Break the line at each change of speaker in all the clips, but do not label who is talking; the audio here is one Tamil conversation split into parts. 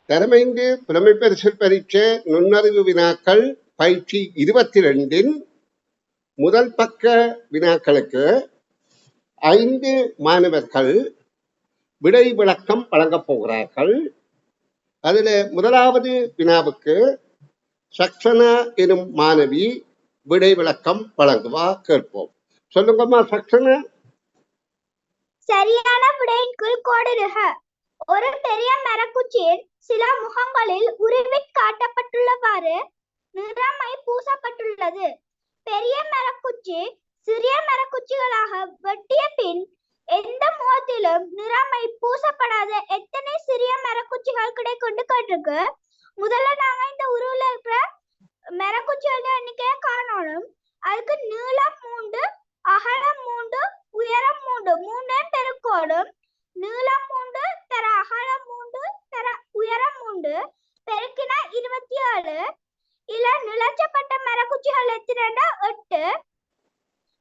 தரமைந்து புலமை பரிசில் பரீட்சை நுண்ணறிவு வினாக்கள் பயிற்சி 22 முதல் பக்க வினாக்களுக்கு 5 மாணவர்கள் விடை விளக்கம் வழங்கப் போகிறார்கள். அதில் முதலாவது வினாவுக்கு சக்சனா எனும் மாணவி விடை விளக்கம் வழங்குவா. கேட்போம். சொல்லுங்கம்மா சக்சனா.
சரியான விடையின் கீழ் கோடிடுக. ஒரு பெரிய மரக்குச்சியில் சில முகங்களில் உருவிற் காட்டப்பட்டுள்ளவாறு நிறமை பூசப்பட்டுள்ளது. பெரிய மரக்குச்சி சிறிய மரக்குச்சிகளாக வெட்டிய பின் எந்த முகத்திலும் நிறமை பூசப்படாத எத்தனை சிறிய மரக்குச்சிகள் கிடைக்கும்னு கேட்டிருக்கு. முதல்ல நாங்க இந்த உருவில் இருக்கிற மரக்குச்சிகளோட எண்ணிக்கையை காணணும். அதுக்கு நீளம் 3, அகலம் 3, உயரம் 3, 3 பெருக்கோடும். நீளம் 3 தர அகலம் 3 தர உயரம் 3 பெருக்கினா 27. இல்ல நிலச்சப்பட்ட மரக்குச்சிகள் எத்தனைன்னா 8.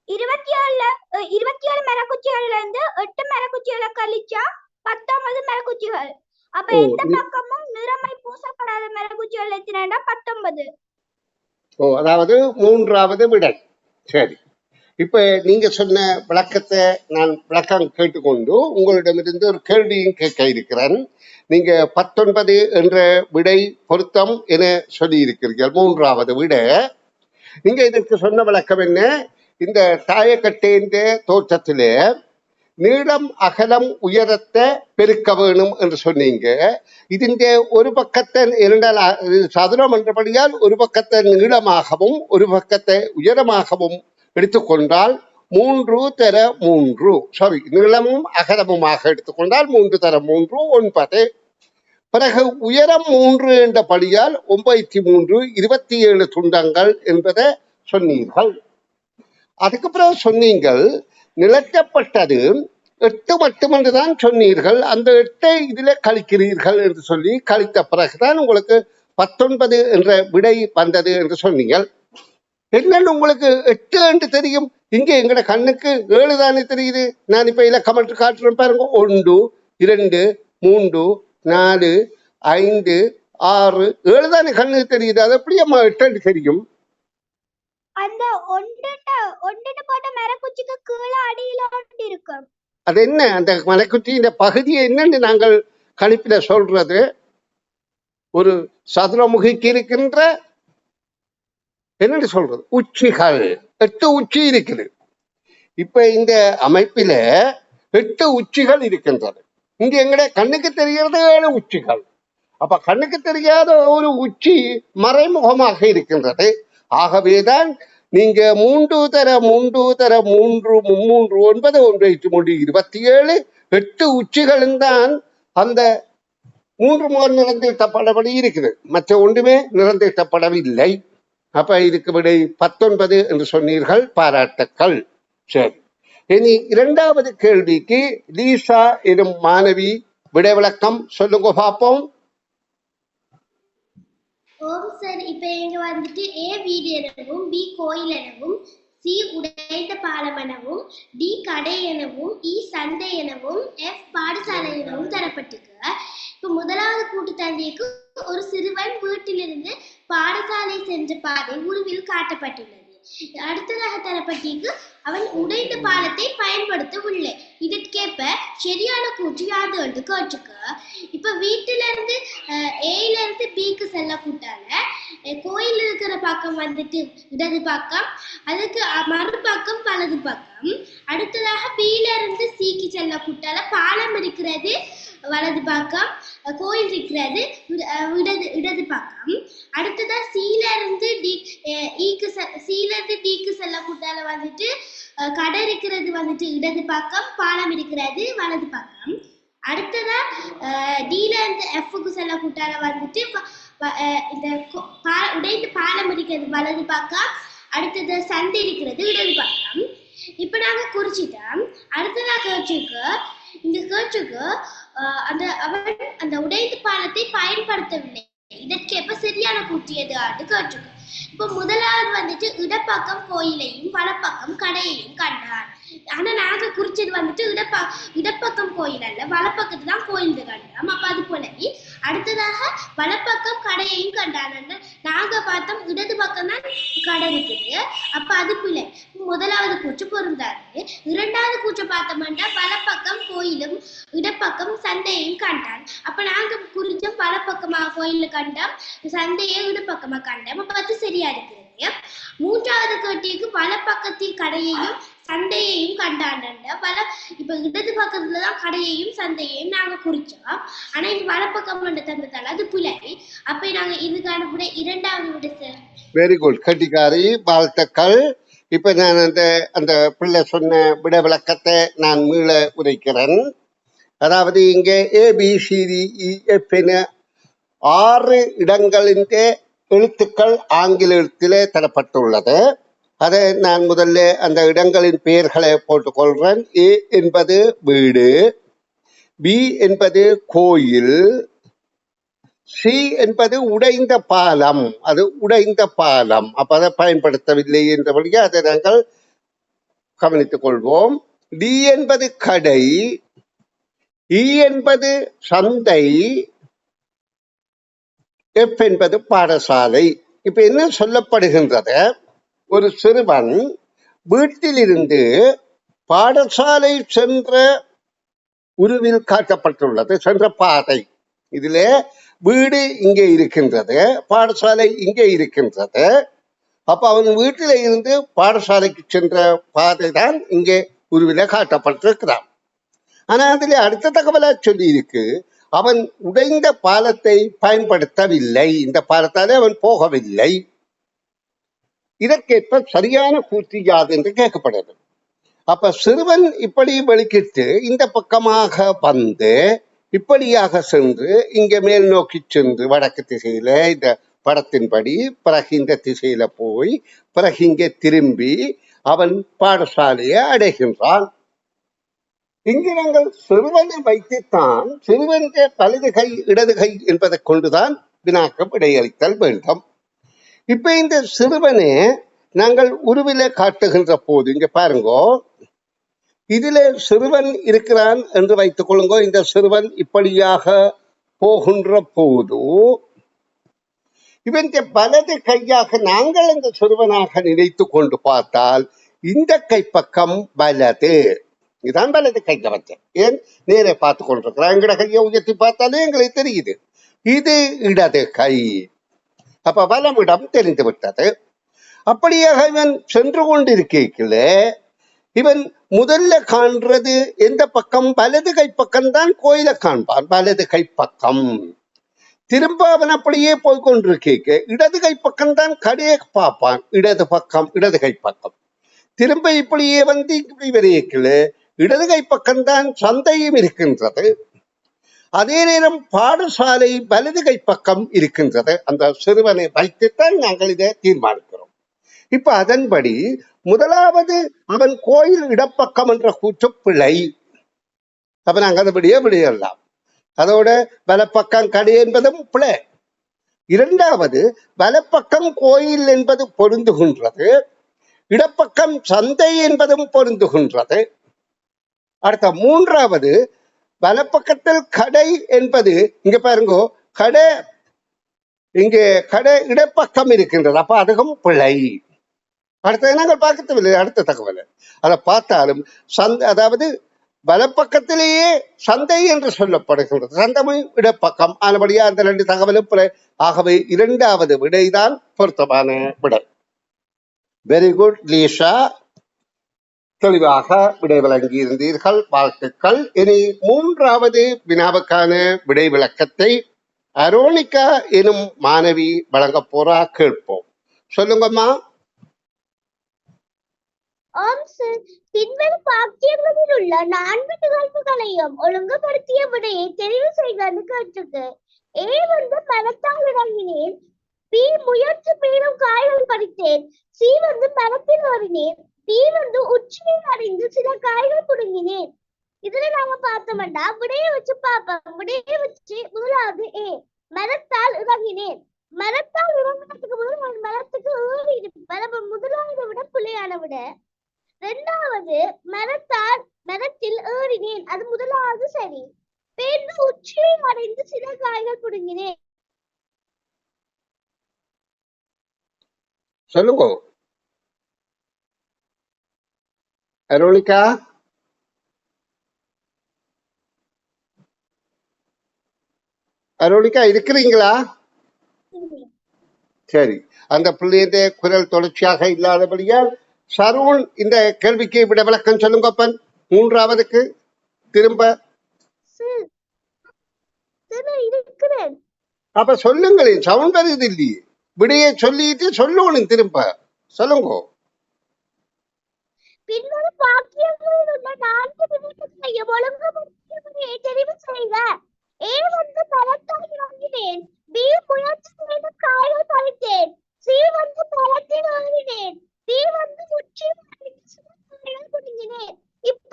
27 மரக்குச்சிகள்ல இருந்து 8 மரக்குச்சிகளை கழிச்சா 19 மரக்குச்சிகள். அப்ப எந்த பக்கமும் நிறமை பூசப்படாத மரக்குச்சிகள் எத்தனைன்னா 19.
அதாவது மூன்றாவது விடை. சரி, இப்ப நீங்க சொன்ன விளக்கத்தை நான் விளக்கம் கேட்டுக்கொண்டு உங்களிடமிருந்து ஒரு கேள்வியும் கேட்க இருக்கிறேன். நீங்க 19 என்ற விடை பொருத்தம் என சொல்லி இருக்கிறீர்கள். மூன்றாவது விடை. நீங்க இதற்கு சொன்ன விளக்கம் என்ன? இந்த தாயக்கட்டேந்த தோற்றத்திலே நீளம் அகலம் உயரத்தை பெருக்க வேணும் என்று சொன்னீங்க. ഇതിന്റെ ஒரு பக்கத்தை சதுரம் என்றபடியால் ஒரு பக்கத்தை நீளமாகவும் ஒரு பக்கத்தை உயரமாகவும் எடுத்துக்கொண்டால் 3 தர 3, சாரி, நீளமும் அகலமுமாக எடுத்துக்கொண்டால் 3 தர 3 9. பிறகு உயரம் 3 என்ற படியால் 93 27 துண்டங்கள் என்பதை சொன்னீர்கள். அதுக்கு பிறகு சொன்னீங்கள் நிலச்சப்பட்டது 8 மட்டுமென்று தான் சொன்னீர்கள். அந்த 8 இதுல கழிக்கிறீர்கள் என்று சொல்லி கழித்த பிறகுதான் உங்களுக்கு 19 என்ற விடை வந்தது என்று சொன்னீங்கள். என்னன்னு உங்களுக்கு 8 என்று தெரியும்? இங்க எங்கட கண்ணுக்கு 7 தானே தெரியுது. நான் இப்ப இலக்கம் காட்டுறேன் பாருங்க. 1 2 3 4 5 6 7 தானே கண்ணுக்கு தெரியுது. அது எப்படி அம்மா 8 தெரியும்?
அந்த ஒன்றுட்டு போட்ட மரக்குச்சிக்கு கீழே அடியில இருக்கும்.
அது என்ன அந்த மரக்குச்சியின் பகுதியை என்னன்னு நாங்கள் கணிப்பில சொல்றது? ஒரு சதுரமுகிக்கு இருக்கின்ற என்னன்னு சொல்றது? உச்சிகள். 8 உச்சி இருக்குது. இப்ப இந்த அமைப்பில 8 உச்சிகள் இருக்கின்றது. இங்க எங்கட கண்ணுக்கு தெரிகிறது 7 உச்சிகள். அப்ப கண்ணுக்கு தெரியாத ஒரு உச்சி மறைமுகமாக இருக்கின்றது. ஆகவேதான் நீங்க 3 தர 3 தர 3 3 9 1 27 8 உச்சிகளும் தான் அந்த 3 முகம் நிறந்தீட்டப்படபடி இருக்குது. மற்ற ஒன்றுமே நிறந்தீட்டப்படவில்லை. அப்ப இதுக்கு விடை 19 என்று சொன்னீர்கள். பாராட்டுக்கள். சரி, இனி இரண்டாவது கேள்விக்கு லீசா எனும் மாணவி விடை விளக்கம் சொல்லுங்க பார்ப்போம்.
ஓம் சார், இப்ப இங்க வந்துட்டு ஏ வீடு எனவும், பி கோயில் எனவும், சி உடைந்த பாலம் எனவும், டி கடை எனவும், இ சந்தை எனவும், எஃப் பாடசாலை எனவும் தரப்பட்டிருக்கு. இப்ப முதலாவது கூட்டுத்தந்திக்கு ஒரு சிறுவன் வீட்டிலிருந்து பாடசாலை சென்ற பாதை உருவில் காட்டப்பட்டுள்ளது. அடுத்ததாக தரப்பட்டிருக்கு அவன் உடைந்த பாலத்தை பயன்படுத்தவில்லை. இதற்கேற்ப சரியான கூற்று யாது என்று கேட்டுக்க. இப்ப வீட்டுல இருந்து ஏல இருந்து பிக்கு செல்ல கூட்டால கோயில் இருக்கிற பக்கம் வந்துட்டு இடது பக்கம், அதுக்கு மறுபக்கம் வலது பக்கம். அடுத்ததாக பில இருந்து சிக்கு செல்ல கூட்டால பாலம் இருக்கிறது வலது பக்கம், கோயில் இருக்கிறது இடது பக்கம். அடுத்ததா சீல இருந்து டிக்கு செல்ல கூட்டால வந்துட்டு கடை இருக்கிறது வந்துட்டு இடது பக்கம், பாலம் இருக்கிறது வலது பக்கம். அடுத்ததா டில இருந்து எஃப்க்கு செல்ல கூட்டால வந்துட்டு இந்த உடைந்த பாலம் இருக்கிறது வலது பக்கம், அடுத்தது சந்தை இருக்கிறது இடது பக்கம். இப்ப நாங்க குறிச்சிட்டோம். அடுத்ததா கேட்சுக்கு இந்த கேட்சுக்கு அவன் அந்த உடைந்த பாலத்தை பயன்படுத்தவில்லை. இதற்கேற்ப சரியான கூற்றியது ஆண்டு கேட்டிருக்கு. இப்ப முதலாவது வந்துட்டு இடப்பக்கம் கோயிலையும் வலப்பக்கம் கடையையும் கண்டான். ஆனா நாங்க குறிச்சது வந்துட்டு இடப்பக்கம் கோயில் அல்ல, வலப்பக்கத்து தான் கோயில் கண்டோம். அப்ப அது போலவே அடுத்ததாக வலப்பக்கம் கடையையும் கண்டான். நாங்க பார்த்தோம் இடது பக்கம் தான் கடை இருக்குது. அப்ப அது பிள்ளை. முதலாவது கூற்று பொருந்தாது. இரண்டாவது கூற்று பார்த்தோம்னா வலப்பக்கம் கோயிலும் இடப்பக்கம் சந்தையும் கண்டான். அப்ப நாங்க குறிச்சோம் வலப்பக்கமா கோயில கண்டோம், சந்தையை இடப்பக்கமா கண்டோம். அப்ப அது சரியா இருக்குது. மூன்றாவது கேட்டிக்கு வலப்பக்கத்தில் கடையையும் சந்தையையும் கண்டான். இப்ப இடது பக்கத்துலதான் கடையையும் சந்தையையும் நாங்க குறிச்சோம். ஆனா இது வலப்பக்கம் தந்ததால அது பிள்ளை. அப்ப நாங்க இதுக்கான விட இரண்டாவது விட சார்.
வெரி குட், கட்டிக்காரி, வாழ்த்துக்கள். இப்ப நான் அந்த பிள்ளை சொன்ன விட விளக்கத்தை நான் மீள உரைக்கிறேன். அதாவது இங்கே ABCDEF என 6 இடங்களின் எழுத்துக்கள் ஆங்கில எழுத்திலே தரப்பட்டுள்ளது. அதை நான் முதல்ல அந்த இடங்களின் பெயர்களை போட்டுக்கொள்றேன். A என்பது வீடு, B என்பது கோயில், C என்பது உடைந்த பாலம், அது உடைந்த பாலம். அப்ப அதை பயன்படுத்தவில்லை என்றபடியே அதை நாங்கள் கவனித்துக் கொள்வோம். D என்பது கடை, E என்பது சந்தை, F என்பது பாடசாலை. இப்ப என்ன சொல்லப்படுகின்றது? ஒரு சிறுவன் வீட்டிலிருந்து பாடசாலை சென்ற உருவில் காட்டப்பட்டுள்ளது, சென்ற பாதை. இதுல வீடு இங்கே இருக்கின்றது, பாடசாலை இங்கே இருக்கின்றது. அப்ப அவன் வீட்டில இருந்து பாடசாலைக்கு சென்ற பாதை தான் இங்கே உருவில காட்டப்பட்டிருக்கிறான். ஆனா அதுல அடுத்த தகவலா சொல்லி இருக்கு, அவன் உடைந்த பாலத்தை பயன்படுத்தவில்லை, இந்த பாலத்தாலே அவன் போகவில்லை. இதற்கேற்ப சரியான கூற்று யாது என்று கேட்கப்படுது. அப்ப சிறுவன் இப்படி வெளிக்கிட்டு இந்த பக்கமாக வந்து இப்படியாக சென்று இங்க மேல் நோக்கி சென்று வடக்கு திசையில இந்த படத்தின்படி பிறகு இந்த திசையில போய் பிறகு இங்கே திரும்பி அவன் பாடசாலையை அடைகின்றான். இங்கு நாங்கள் சிறுவனை வைத்துத்தான் சிறுவன் வலது கை இடது கை என்பதை கொண்டுதான் வினாக்கம் விடையளித்தல் வேண்டும். இப்ப இந்த சிறுவனை நாங்கள் உருவில காட்டுகின்ற போது இங்க பாருங்க, இதுல சிறுவன் இருக்கிறான் என்று வைத்துக் கொள்ளுங்க. இந்த சிறுவன் இப்படியாக போகின்ற போது இவன் வலது கையாக நாங்கள் இந்த சிறுவனாக நினைத்து கொண்டு பார்த்தால் இந்த கைப்பக்கம் வலது, இதுதான் வலது கையை வச்சேன். ஏன் நேரே பார்த்து கொண்டிருக்கிறான், எங்கட கையை உயர்த்தி பார்த்தாலே எங்களுக்கு தெரியுது இது இடது கை. அப்ப வலமிடம் தெரிந்து விட்டது. அப்படியாக இவன் சென்று கொண்டிருக்கல இவன் முதல்ல காண்றது எந்த பக்கம்? வலது கை பக்கம் தான் கோயிலை காண்பான், வலது கை பக்கம். திரும்ப அவன் அப்படியே போய்கொண்டிருக்க இடது கை பக்கம் தான் கடையை பார்ப்பான், இடது பக்கம், இடது கை பக்கம். திரும்ப இப்படியே வந்து இப்படி வரையக்கல இடது கை பக்கம்தான் சந்தையும் இருக்கின்றது. அதே நேரம் பாடசாலை வலது கை பக்கம் இருக்கின்றது. அந்த சிறுவனை வைத்துத்தான் நாங்கள் இதை தீர்மானிக்கிறோம். இப்ப அதன்படி முதலாவது அவன் கோயில் இடப்பக்கம் என்ற கூற்று பிழை. அப்ப நாங்கள் அதபடியே விடையலாம். அதோட வலப்பக்கம் கடை என்பதும் பிழை. இரண்டாவது வலப்பக்கம் கோயில் என்பது பொருந்துகின்றது, இடப்பக்கம் சந்தை என்பதும் பொருந்துகின்றது. அடுத்த மூன்றாவது வலப்பக்கத்தில் கடை என்பது இங்க பாருங்க, கடை இங்கே கடை இடப்பக்கம் இருக்கின்றது, அப்ப அதுவும் பிழை. அடுத்த நாங்கள் பார்க்கவில்லை. அடுத்த தகவல் அதை பார்த்தாலும் அதாவது வலப்பக்கத்திலேயே சந்தை என்று சொல்லப்படுகின்றது, சந்தமும் இடப்பக்கம். ஆனபடியா அந்த 2 தகவலும் பிழை. ஆகவே இரண்டாவது விடைதான் பொருத்தமான விடை. வெரி குட் லீஷா, தெளிவாக விடை வழங்கி இருந்தீர்கள், வாழ்த்துக்கள். இனி மூன்றாவது வினாவுக்கான விடை விளக்கத்தை அரோனிகா எனும் மாணவி வழங்க போறா, கேட்போம். சொல்லுங்கம்மா.
ஆம் சார், பின்வரும் வாக்கியங்களில் உள்ள 4 நிகழ்வுகளையும் ஒழுங்குபடுத்திய விடையை தெரிவு செய்வது கேட்டிருக்கு. A வந்து மரத்தால் இறங்கினேன், B முயற்சி பெயரும் காய்கள் பறித்தேன், C வந்து மரத்தில் ஏறினேன், D வந்து உச்சியில் அடைந்து சில காய்கள் புடுங்கினேன். இதுல நாங்க பார்த்தோம்னா விடையை வச்சு பார்ப்போம். விடையை வச்சு முதலாவது A மரத்தால் இறங்கினேன். மரத்தால் இறங்கினதுக்கு முதல் நான் மரத்துக்கு ஏறி முதலாவது விட பிள்ளையான விட. இரண்டாவது மரத்தில் ஏறினேன், அது முதலாவது சரி. பின்பு உச்சியை அடைந்து சில காய்கள் புடுங்கினேன்,
சொல்லுங்க அரோனிகா. அரோனிகா இருக்கிறீங்களா? சரி, அந்த பிள்ளைய குரல் தொடர்ச்சியாக இல்லாதபடியால் சரவண் இந்த கேள்விக்கு விட விளக்கம் சொல்லுங்கப்பன். மூன்றாவதுக்கு திரும்ப
இருக்கிறேன்.
அப்ப சொல்லுங்களேன், சவுண்ட் வருது இல்லையே. விடைய சொல்லிட்டு சொல்லணும், திரும்ப சொல்லுங்க.
பின்வரும் வாக்கியங்களில் உள்ள 4 நிமிடங்களையும் ஒழுங்குபடுத்தியவரையே தெரிவு செய்க. ஏ வந்து பழத்தால் வாங்கினேன். பி முயற்சி செய்து காய்கள் பறித்தேன். சி வந்து பழத்தில் வாங்கினேன். டி வந்து உச்சி காய்கள் குடிங்கினேன். இப்ப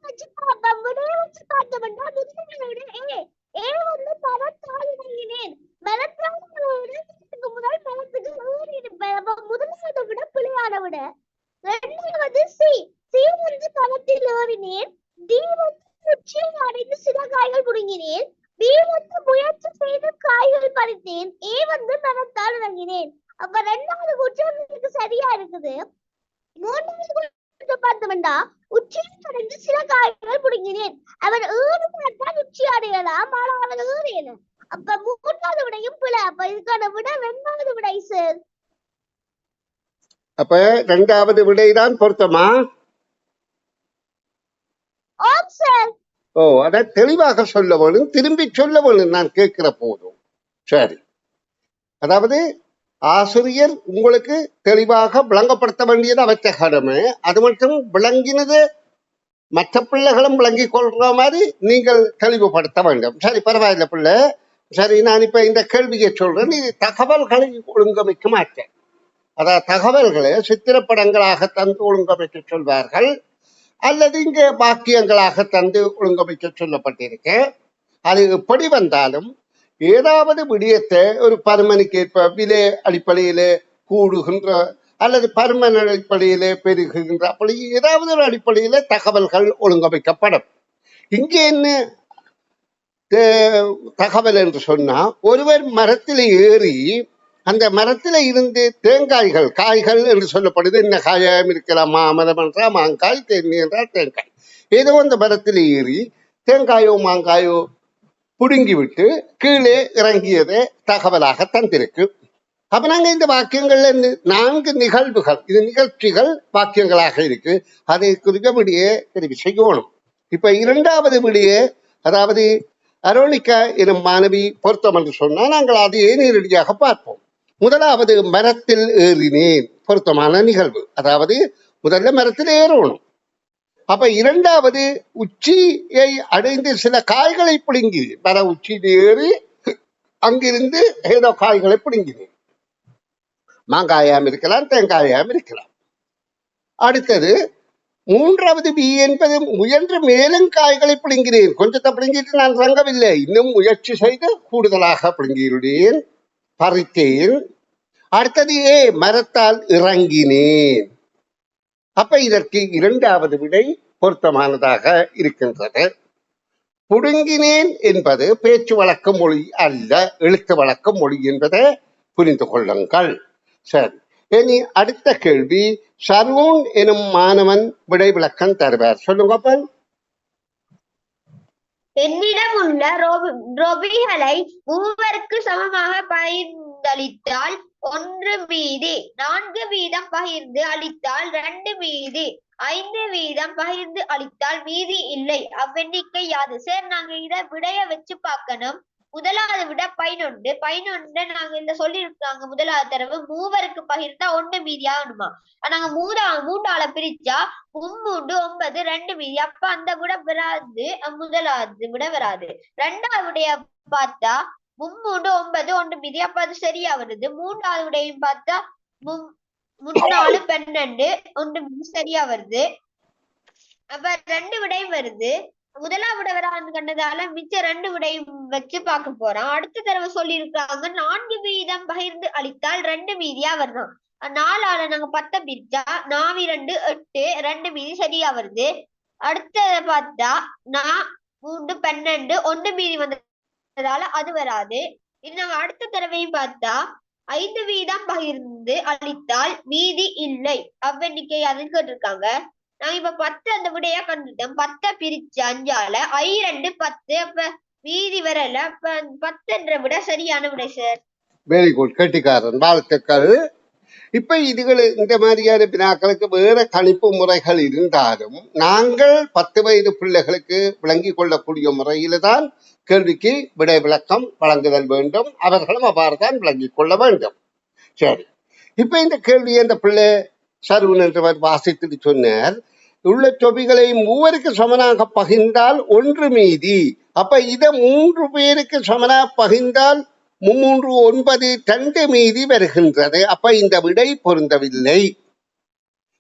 வச்சு பார்த்தோம், விடைய வச்சு பார்த்தோம்னா முதல்ல ஏ வந்து பழத்தால் வாங்கினேன். மரத்தால் முதல் மரத்துக்கு முதலாவது விட பிள்ளையான விட. இரண்டாவது சி வந்து பழத்தில் ஏறினேன். டி வந்து உச்சியில் அடைந்து சில காய்கள் புடுங்கினேன். பி வந்து முயற்சி செய்து காய்கள் பறித்தேன். ஏ வந்து மரத்தால் இறங்கினேன். அப்ப ரெண்டாவது குற்றம் சரியா இருக்குது. மூன்றாவது பார்த்தோம்னா உச்சியில் அடைந்து சில காய்கள் புடுங்கினேன். அவன் ஏறு பார்த்தால் உச்சி அடையலாம், ஆனால் அவன் ஏறியல. அப்ப மூன்றாவது விடையும் பிழை. அப்ப இதுக்கான விட இரண்டாவது விடை சார்.
அப்ப இரண்டாவது விடைதான் பொருத்தமா? ஓ, அத தெளிவாக சொல்ல வேணும், திரும்பி சொல்ல வேணும் நான் கேட்கிற போதும். சரி, அதாவது ஆசிரியர் உங்களுக்கு தெளிவாக விளங்கப்படுத்த வேண்டியது அவற்றை கடமை. அது மட்டும் விளங்கினது மற்ற பிள்ளைகளும் விளங்கி கொள்ற மாதிரி நீங்கள் தெளிவுபடுத்த வேண்டும். சரி, பரவாயில்ல பிள்ளை. சரி, நான் இப்ப இந்த கேள்வியை சொல்றேன். நீ தகவல்களை ஒழுங்கமைக்க மாட்டேன். அதாவது தகவல்களை சித்திரப்படங்களாக தந்து ஒழுங்கமைக்க சொல்வார்கள், அல்லது இங்கே வாக்கியங்களாக தந்து ஒழுங்கமைக்க சொல்லப்பட்டிருக்க. அது எப்படி வந்தாலும் ஏதாவது விடயத்தை ஒரு பருமனுக்கு ஏற்ப விலை அடிப்படையிலே கூடுகின்ற அல்லது பருமன் அடிப்படையிலே பெருகுகின்ற அப்படி ஏதாவது ஒரு அடிப்படையில தகவல்கள் ஒழுங்கமைக்கப்படும். இங்கே என்ன தகவல் என்று சொன்னா, ஒருவர் மரத்தில் ஏறி அந்த மரத்தில இருந்து தேங்காய்கள், காய்கள் என்று சொல்லப்படுது. என்ன காயம் இருக்கலாம்? மாமரம் என்றால் மாங்காய், தேனி என்றால் தேங்காய். ஏதோ அந்த மரத்தில் ஏறி தேங்காயோ மாங்காயோ புடுங்கி விட்டு கீழே இறங்கியதே தகவலாக தந்திருக்கு. அப்ப நாங்க இந்த வாக்கியங்கள்ல 4 நிகழ்வுகள், இது நிகழ்ச்சிகள் வாக்கியங்களாக இருக்கு. அதை குறித்த விடியே தெரிவு செய்யணும். இப்ப இரண்டாவது விடியே, அதாவது அரோனிகா எனும் மாணவி பொருத்தம் என்று சொன்னா நாங்கள் அதையே நேரடியாக பார்ப்போம். முதலாவது மரத்தில் ஏறினேன், பொருத்தமான நிகழ்வு. அதாவது முதல்ல மரத்தில் ஏறணும். அப்ப இரண்டாவது உச்சியை அடைந்து சில காய்களை பிடுங்கி, மர உச்சியில் ஏறி அங்கிருந்து ஏதோ காய்களை பிடுங்கினேன். மாங்காயாம் இருக்கலாம், தேங்காயாம் இருக்கலாம். அடுத்தது மூன்றாவது பி என்பது முயன்று மேலும் காய்களை பிடுங்கினேன். கொஞ்சத்தை பிடுங்கிட்டு நான் இறங்கவில்லை, இன்னும் முயற்சி செய்து கூடுதலாக பிடுங்கியுள்ளேன், பறித்தேன். அடுத்தது ஏ மரத்தால் இறங்கினேன். அப்ப இதற்கு இரண்டாவது விடை பொருத்தமானதாக இருக்கின்றது. புடுங்கினேன் என்பது பேச்சு வழக்கு மொழி அல்ல, எழுத்து வழக்கு மொழி என்பதை புரிந்து கொள்ளுங்கள். சரி, இனி அடுத்த கேள்வி சர்வூன் எனும் மாணவன் விடை விளக்கம் தருவார். சொல்லுங்கப்பன்.
என்னிடம் உள்ள ரொபிகளை மூவருக்கு சமமாக பகிர்ந்தளித்தால் 1 மீதி, 4 வீதம் பகிர்ந்து அளித்தால் 2 மீதி, 5 வீதம் பகிர்ந்து அளித்தால் மீதி இல்லை. அவ்வெண்ணிக்கை யாது? சரி, நாங்க இத விடைய வச்சு பார்க்கணும். முதலாவது விட 11. 11 நாங்க இந்த சொல்லி இருக்காங்க. முதலாவது தடவை மூவருக்கு பகிர்ந்தா 1 மீதி ஆகணுமா? நாங்க மூன்றால பிரிச்சா 3 9 2 மீதி. அப்ப அந்த விட வராது, முதலாவது விட வராது. ரெண்டாவது விடைய பார்த்தா 3 9 1 மீதி. அப்ப அது சரியா வருது. மூன்றாவது விடையும் பார்த்தா 3 4 12 1 மீதி சரியா வருது. அப்ப 2 விடையும் வருது. முதலாவது விட வராது கண்டதால மிச்ச 2 விடையும் வச்சு பார்க்க போறோம். அடுத்த தடவை சொல்லி இருக்காங்க 4 வீதம் பகிர்ந்து அளித்தால் 2 மீதியா வரணும். 4ஆல நாங்க 10 பிரிச்சா 4 2 8 2 மீதி சரியா வருது. அடுத்தத பார்த்தா 3 12 1 மீதி வந்ததால அது வராது. இது நாங்க அடுத்த தடவையும் பார்த்தா 5 வீதம் பகிர்ந்து அளித்தால் மீதி இல்லை. அவ்வெண்ணிக்கை அதுன்னு கேட்டிருக்காங்க. நான் இப்ப 10 அந்த விடையா கண்டுட்டோம். 10 பிரிச்சு 5ஆல 2 10. அப்ப மீதி வரல. அப்ப 10 விட சரியான விடை சார்.
வெரி குட், கெட்டிக்காரன், வாழ்த்துக்கள். இப்ப இதுகள் இந்த மாதிரியான வினாக்களுக்கு வேற கணிப்பு முறைகள் இருந்தாலும் நாங்கள் 10 வயது பிள்ளைகளுக்கு விளங்கிக் கொள்ளக்கூடிய முறையில தான் கேள்விக்கு விடை விளக்கம் வழங்குதல் வேண்டும். அவர்களும் அவ்வாறு தான் விளங்கிக் கொள்ள வேண்டும். சரி, இப்ப இந்த கேள்வியை இந்த பிள்ளை சருவன் என்றவர் வாசித்துட்டு சொன்னார், உள்ள தொபிகளை 3 சமனாக பகிர்ந்தால் 1 மீதி. அப்ப இத 3 பேருக்கு சமனா பகிர்ந்தால் 3 9 2 மீதி வருகின்றது. அப்ப இந்த விடை பொருந்தவில்லை.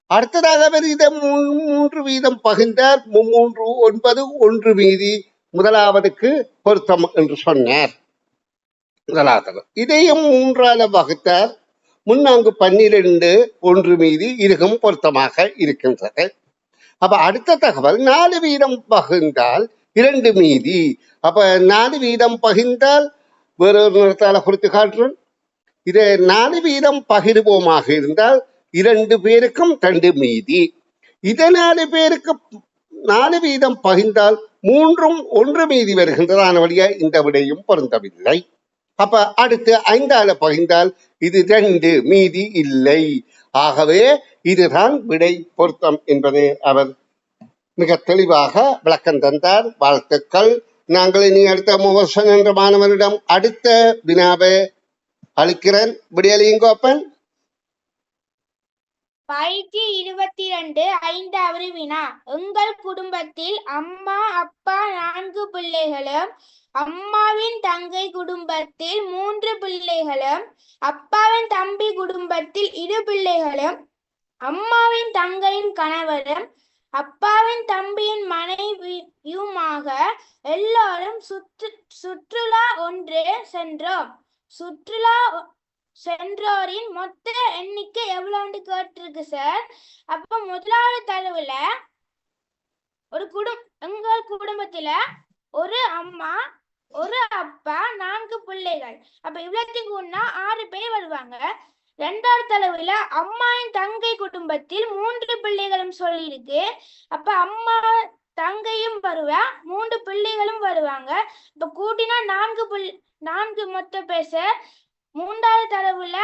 அடுத்ததாக அவர் இதை 3 வீதம் பகிர்ந்தார் 3 9 1 மீதி முதலாவதுக்கு பொருத்தம் என்று சொன்னார். முதலாவது இதையும் 3ஆல வகுத்தார் 3 12 1 மீதி இதுவும் பொருத்தமாக இருக்கின்றது. அப்ப அடுத்த தகவல் 4 வீதம் பகிர்ந்தால் 2 மீதி. அப்ப 4 வீதம் பகிர்ந்தால் வேறொரு நிறத்தால குறித்து காட்டுறேன். இதை 4 வீதம் பகிர்வோமாக இருந்தால் 2 பேருக்கும் 2 மீதி. இதை 4 பேருக்கு 4 வீதம் பகிர்ந்தால் 3ம் 1 மீதி வருகின்றதான வழியா இந்த விடையும் பொருந்தவில்லை. அப்ப அடுத்து 5ஆல பகிர்ந்தால் இது 2 மீதி இல்லை. ஆகவே இதுதான் விடை பொருத்தம் என்பதை அவர் மிக தெளிவாக விளக்கம் தந்தார். வாழ்த்துக்கள். நாங்கள் இனி அடுத்த முகசன் என்ற மாணவனிடம் அடுத்த வினாவை அளிக்கிறேன். விடியலிங்கோப்பன்.
பயிற்சி 22 5வது வினா. எங்கள் குடும்பத்தில் அம்மா அப்பா 4 பிள்ளைகளும் அம்மாவின் தங்கை குடும்பத்தில் 3 பிள்ளைகளும் அப்பாவின் தம்பி குடும்பத்தில் 2 பிள்ளைகளும் அம்மாவின் தங்கையின் கணவரும் அப்பாவின் தம்பியின் மனைவியுமாக எல்லோரும் சுற்றுலா ஒன்று சென்றோம். சுற்றுலா சென்றோரின் மொத்த எண்ணிக்கை எவ்வளவுன்னு கேட்டிருக்கு சார். அப்ப முதலாவது தடவுல எங்கள் குடும்பத்துல ஒரு அம்மா ஒரு அப்பா 4 பிள்ளைகள். அப்ப இவ்வளவுக்கு கூடனா 6 பேர் வருவாங்க. 2வது தடவுல அம்மாவின் தங்கை குடும்பத்தில் 3 பிள்ளைகளும் சொல்லியிருக்கு. அப்ப அம்மா தங்கையும் வருவா 3 பிள்ளைகளும் வருவாங்க. இப்ப கூட்டினா 4 மொத்த பேச. 3வது தடவுல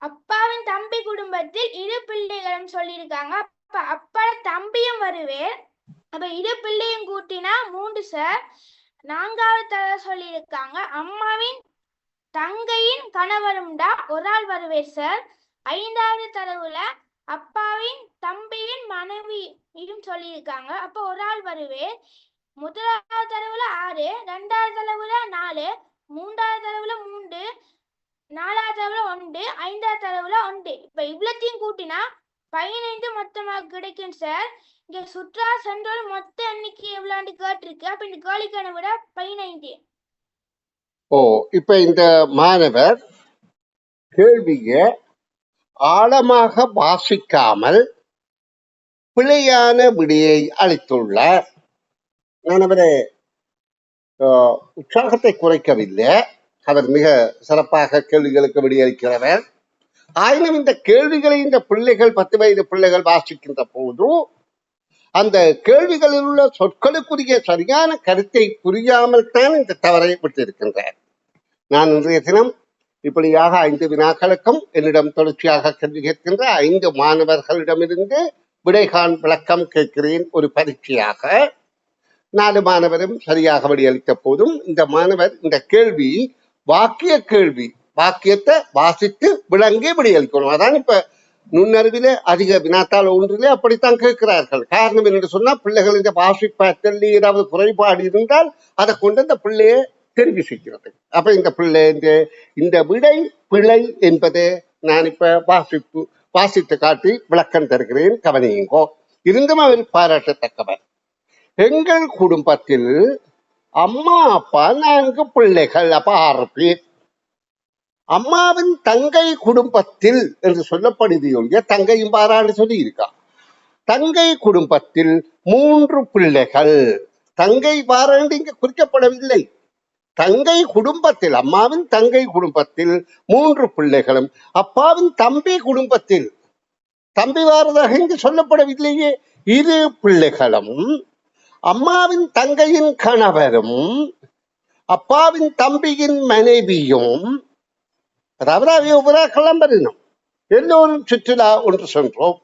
அப்பாவின் தம்பி குடும்பத்தில் 2 பிள்ளைகளும் சொல்லியிருக்காங்க. அப்ப அப்பா தம்பியும் வருவேன். அப்ப 2 பிள்ளையும் கூட்டினா 3 சார். 4வது தடவை சொல்லியிருக்காங்க அம்மாவின் தங்கையின் கணவரும்டா ஒரு ஆள் வருவேன் சார். 5வது தடவுல அப்பாவின் தம்பியின் மனைவியும் சொல்லியிருக்காங்க. அப்ப ஒரு ஆள் வருவேன். முதலாவது தடவுல 6, 2வது தடவுல 4, 3வது தடவுல 3, 4வது தடவுல 1, 5வது தடவுல 1. இப்ப இவ்வளத்தையும் கூட்டினா 15 மொத்தமாக கிடைக்கும் சார். இங்க சுற்றுலா சென்றோர் மொத்த எண்ணிக்கை எவ்வளவு கேட்டிருக்கு. அப்ப இந்த கேள்விக்கான விட 15.
ஓ, இப்ப இந்த மாணவர் கேள்விய ஆழமாக வாசிக்காமல் பிழையான விடையை அளித்துள்ளார். மாணவரே, உற்சாகத்தை குறைக்கவில்லை. அவர் மிக சிறப்பாக கேள்விகளுக்கு விடையளிக்கிறவர். ஆயினும் இந்த கேள்விகளை இந்த பிள்ளைகள் 10 வயது பிள்ளைகள் வாசிக்கின்ற போது அந்த கேள்விகளில் உள்ள சொற்களுக்குரிய சரியான கருத்தை புரியாமல் தான் இந்த தவறை விட்டிருக்கின்றார். நான் இன்றைய தினம் இப்படியாக 5 வினாக்களுக்கும் என்னிடம் தொடர்ச்சியாக கேள்வி கேட்கின்ற 5 மாணவர்களிடமிருந்து விடைகான் விளக்கம் கேட்கிறேன். ஒரு பரீட்சையாக 4 மாணவரும் சரியாக விடையளித்த போதும் இந்த மாணவர் இந்த கேள்வி வாக்கிய கேள்வி, வாக்கியத்தை வாசித்து விளங்கி விடையளிக்கணும். அதான் இப்ப நுண்ணறிவிலே அதிக வினாத்தாள் ஒன்றிலே அப்படித்தான் கேட்கிறார்கள். காரணம் என்று சொன்னா பிள்ளைகள் இந்த வாசிப்பதில் ஏதாவது குறைபாடு இருந்தால் அதை கொண்டு இந்த பிள்ளையை தெரிவு செய்கிறது. அப்ப இந்த பிள்ளை இந்த விடை பிழை என்பதை நான் இப்ப வாசித்து காட்டி விளக்கம் தருகிறேன். கவனியுங்கோ. இருந்தும் அவர் பாராட்டத்தக்கவர். எங்கள் குடும்பத்தில் அம்மா அப்பா 4 பிள்ளைகள். அப்ப 6 பேர். அம்மாவின் தங்கை குடும்பத்தில் என்று சொல்லப்படுது. தங்கையும் பாரான்னு சொல்லி இருக்கா. தங்கை குடும்பத்தில் 3 பிள்ளைகள். தங்கை பாராண்டு இங்க குறிக்கப்படவில்லை. தங்கை குடும்பத்தில், அம்மாவின் தங்கை குடும்பத்தில் 3 பிள்ளைகளும், அப்பாவின் தம்பி குடும்பத்தில், தம்பி வாரதாக இங்கு சொல்லப்படவில்லையே, 2 பிள்ளைகளும், அம்மாவின் தங்கையின் கணவரும், அப்பாவின் தம்பியின் மனைவியும், அதாவது அவையோரா கிளம்பறினோம். எல்லோரும் சுற்றுலா ஒன்று சென்றோம்.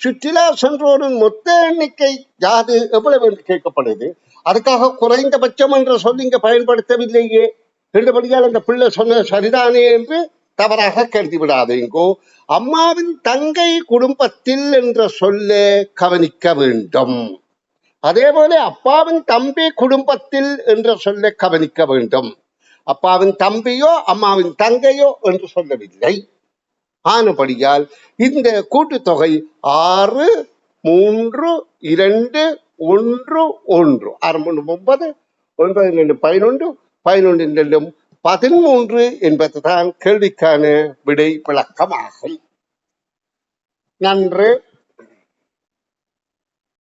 சுற்றுலா சென்றோரின் மொத்த எண்ணிக்கை யாது எவ்வளவு என்று கேட்கப்படுது. அதுக்காக குறைந்தபட்சம் என்ற சொல்லி இங்க பயன்படுத்தவில்லையே. ரெண்டுபடியால் அந்த பிள்ளை சொன்ன சரிதானே என்று தவறாக கருதி விடாதீங்கோ. அம்மாவின் தங்கை குடும்பத்தில் என்ற சொல்ல கவனிக்க வேண்டும். அதே போல அப்பாவின் தம்பி குடும்பத்தில் என்ற சொல்ல கவனிக்க வேண்டும். அப்பாவின் தம்பியோ அம்மாவின் தங்கையோ என்று சொல்லவில்லை. ஆனபடியால் இந்த கூட்டுத்தொகை 6, 3, 2, 1, 1, 6, 3, 9, 9, 2, 11, 11, 2, 13 என்பதுதான் கேள்விக்கான விடை விளக்கமாகும். நன்று.